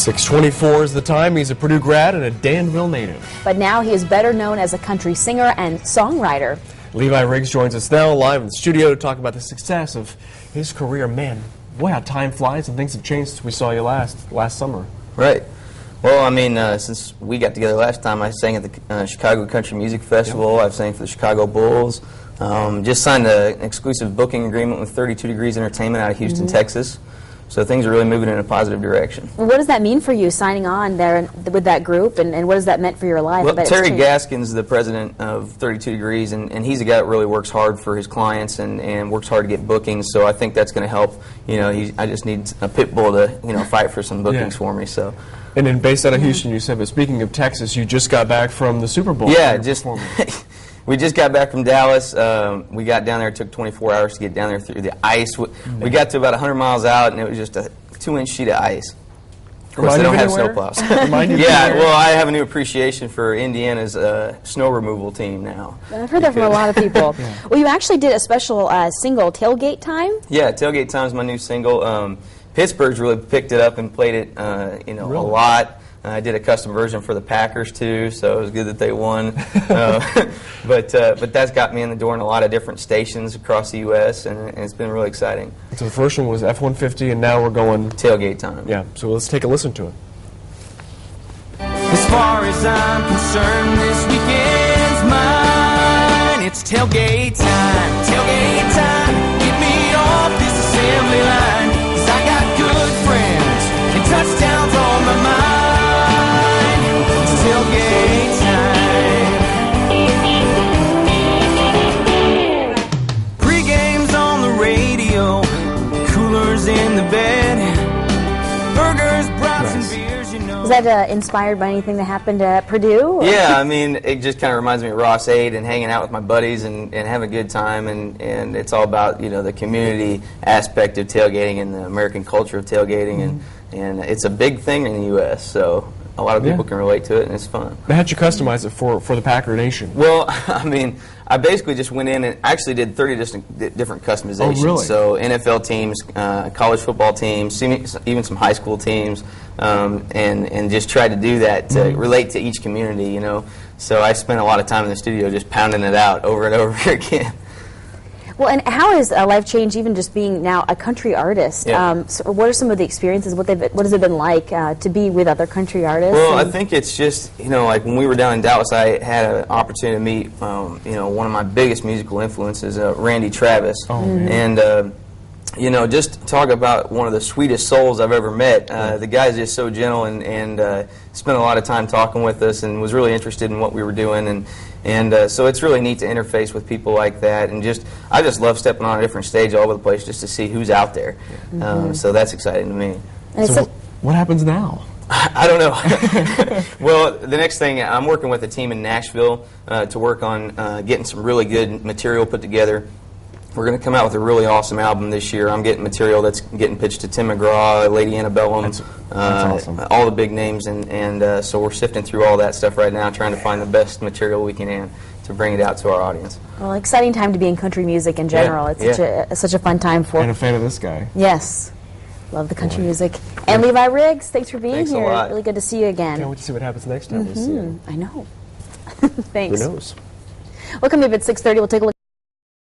6:24 is the time. He's a Purdue grad and a Danville native. But now he is better known as a country singer and songwriter. Levi Riggs joins us now live in the studio to talk about the success of his career. Man, boy, how time flies and things have changed since we saw you last summer. Right. Well, I mean, since we got together last time, I sang at the Chicago Country Music Festival. Yep. I've sang for the Chicago Bulls. Just signed an exclusive booking agreement with 32 Degrees Entertainment out of Houston, Texas. So things are really moving in a positive direction. Well, what does that mean for you, signing on there with that group, and what has that meant for your life? Well, Terry Gaskin's the president of 32 Degrees, and he's a guy that really works hard for his clients and works hard to get bookings. So I think that's going to help. You know, I just need a pit bull to fight for some bookings for me. So. And then based out of Houston, you said. But speaking of Texas, you just got back from the Super Bowl. Yeah, we just got back from Dallas. We got down there. It took 24 hours to get down there through the ice. We got to about 100 miles out, and it was just a 2-inch sheet of ice. Of course, they don't have snowplows. Yeah, well, I have a new appreciation for Indiana's snow removal team now. I've heard that from a lot of people. Well, you actually did a special single, Tailgate Time? Yeah, Tailgate Time is my new single. Pittsburgh's really picked it up and played it, a lot. I did a custom version for the Packers too, so it was good that they won. But that's got me in the door in a lot of different stations across the U.S., and it's been really exciting. So the first one was F-150, and now we're going Tailgate Time. Yeah, so let's take a listen to it. As far as I'm concerned, this weekend's mine. It's tailgate time, tailgate time. Get me off this assembly line, 'cause I got good friends and touchdowns on my mind. Tailgate time. Pre-game's on the radio, coolers in the bed, burgers, brats, and beers, Is that inspired by anything that happened at Purdue? Or? Yeah, I mean, it just kind of reminds me of Ross 8 and hanging out with my buddies and having a good time, and it's all about, the community aspect of tailgating and the American culture of tailgating, and it's a big thing in the U.S., so a lot of people can relate to it, and it's fun. How'd you customize it for the Packer Nation? Well, I mean, I basically just went in and actually did 30 different customizations. Oh, really? So NFL teams, college football teams, even some high school teams, and just tried to do that to relate to each community, So I spent a lot of time in the studio just pounding it out over and over again. Well, and how has life changed, even just being now a country artist? Yeah. So what are some of the experiences? What has it been like to be with other country artists? Well, I think it's just, like when we were down in Dallas, I had an opportunity to meet, one of my biggest musical influences, Randy Travis. Oh, and, just talk about one of the sweetest souls I've ever met. The guy's just so gentle and spent a lot of time talking with us and was really interested in what we were doing. And so it's really neat to interface with people like that, and I just love stepping on a different stage all over the place just to see who's out there. So that's exciting to me. So what happens now? I don't know. Well, the next thing, I'm working with a team in Nashville to work on getting some really good material put together. We're going to come out with a really awesome album this year. I'm getting material that's getting pitched to Tim McGraw, Lady Antebellum, that's awesome. all the big names, and so we're sifting through all that stuff right now, trying to find the best material we can to bring it out to our audience. Well, exciting time to be in country music in general. It's such a fun time for. And a fan of this guy. Yes, love the country music. And Levi Riggs, thanks for being here. A lot. Really good to see you again. Can't wait to see what happens next time we see you. I know. Thanks. Who knows? We'll come up at 6:30. We'll take a look.